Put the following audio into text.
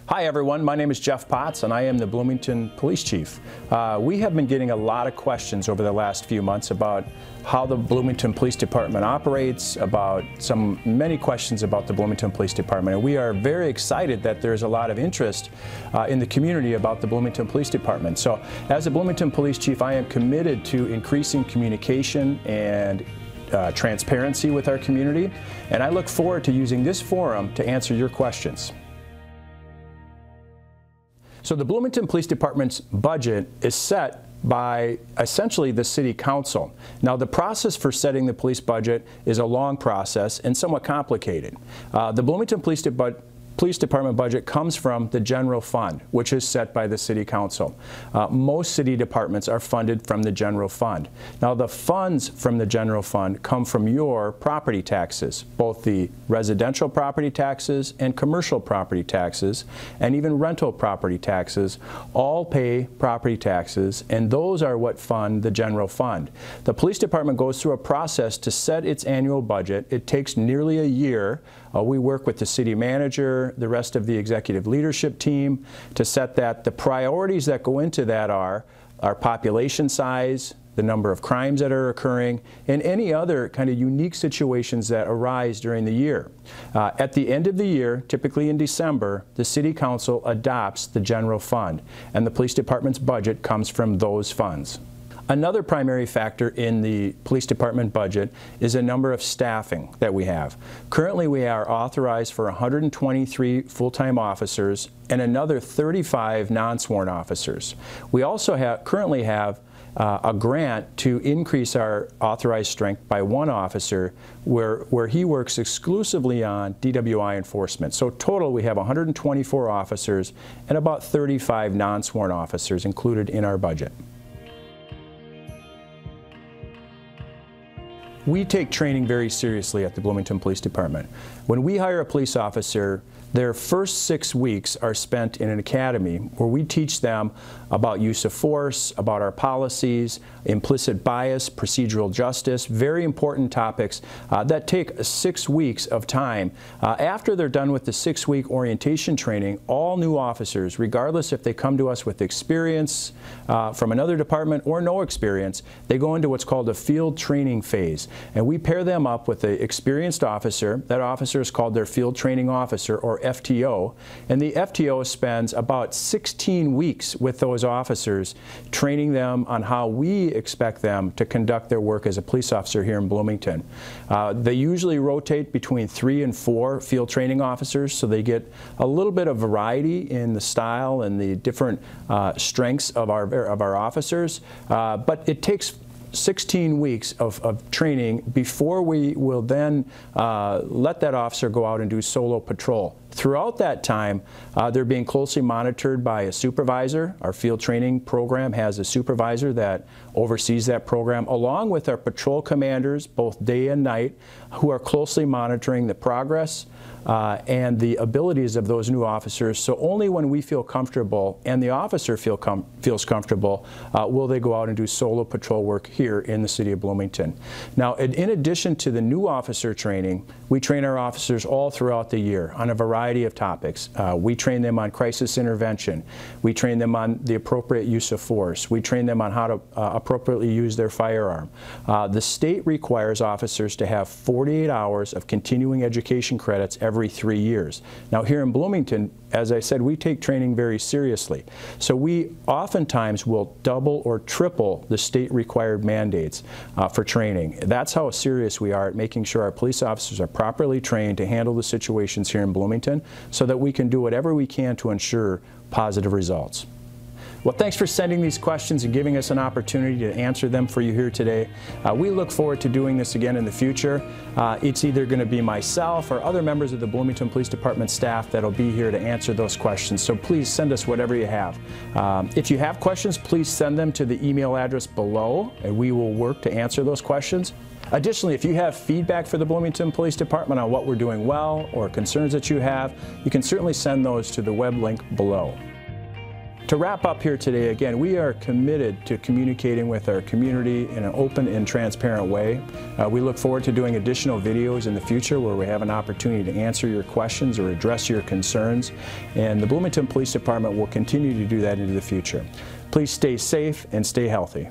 Hi everyone, my name is Jeff Potts and I am the Bloomington Police Chief. We have been getting a lot of questions over the last few months about how the Bloomington Police Department operates, about many questions about the Bloomington Police Department, and we are very excited that there's a lot of interest in the community about the Bloomington Police Department. So as the Bloomington Police Chief, I am committed to increasing communication and transparency with our community, and I look forward to using this forum to answer your questions. So the Bloomington Police Department's budget is set by essentially the City Council. Now the process for setting the police budget is a long process and somewhat complicated. The Bloomington Police Department budget comes from the general fund, which is set by the City Council. Most city departments are funded from the general fund. Now the funds from the general fund come from your property taxes, both the residential property taxes and commercial property taxes, and even rental property taxes, all pay property taxes, and those are what fund the general fund. The police department goes through a process to set its annual budget. It takes nearly a year. We work with the city manager, the rest of the executive leadership team to set that. The priorities that go into that are our population size, the number of crimes that are occurring, and any other kind of unique situations that arise during the year. At the end of the year, typically in December, the City Council adopts the general fund, and the police department's budget comes from those funds. Another primary factor in the police department budget is a number of staffing that we have. Currently we are authorized for 123 full-time officers and another 35 non-sworn officers. We also currently have a grant to increase our authorized strength by one officer where he works exclusively on DWI enforcement. So total we have 124 officers and about 35 non-sworn officers included in our budget. We take training very seriously at the Bloomington Police Department. When we hire a police officer, their first 6 weeks are spent in an academy where we teach them about use of force, about our policies, implicit bias, procedural justice, very important topics that take 6 weeks of time. After they're done with the 6-week orientation training, all new officers, regardless if they come to us with experience from another department or no experience, they go into what's called a field training phase. And we pair them up with an experienced officer. That officer is called their field training officer, or FTO, and the FTO spends about 16 weeks with those officers, training them on how we expect them to conduct their work as a police officer here in Bloomington. They usually rotate between 3 and 4 field training officers, so they get a little bit of variety in the style and the different strengths of our officers, but it takes 16 weeks of training before we will then let that officer go out and do solo patrol. Throughout that time, they're being closely monitored by a supervisor. Our field training program has a supervisor that oversees that program, along with our patrol commanders, both day and night, who are closely monitoring the progress and the abilities of those new officers. So only when we feel comfortable and the officer feels comfortable will they go out and do solo patrol work here in the city of Bloomington. Now, in addition to the new officer training, we train our officers all throughout the year on a variety of topics. We train them on crisis intervention. We train them on the appropriate use of force. We train them on how to appropriately use their firearm. The state requires officers to have 48 hours of continuing education credits every 3 years. Now here in Bloomington, as I said, we take training very seriously. So we oftentimes will double or triple the state required mandates for training. That's how serious we are at making sure our police officers are properly trained to handle the situations here in Bloomington so that we can do whatever we can to ensure positive results. Well, thanks for sending these questions and giving us an opportunity to answer them for you here today. We look forward to doing this again in the future. It's either going to be myself or other members of the Bloomington Police Department staff that'll be here to answer those questions. So please send us whatever you have. If you have questions, please send them to the email address below, and we will work to answer those questions. Additionally, if you have feedback for the Bloomington Police Department on what we're doing well or concerns that you have, you can certainly send those to the web link below. To wrap up here today, again, we are committed to communicating with our community in an open and transparent way. We look forward to doing additional videos in the future where we have an opportunity to answer your questions or address your concerns, and the Bloomington Police Department will continue to do that into the future. Please stay safe and stay healthy.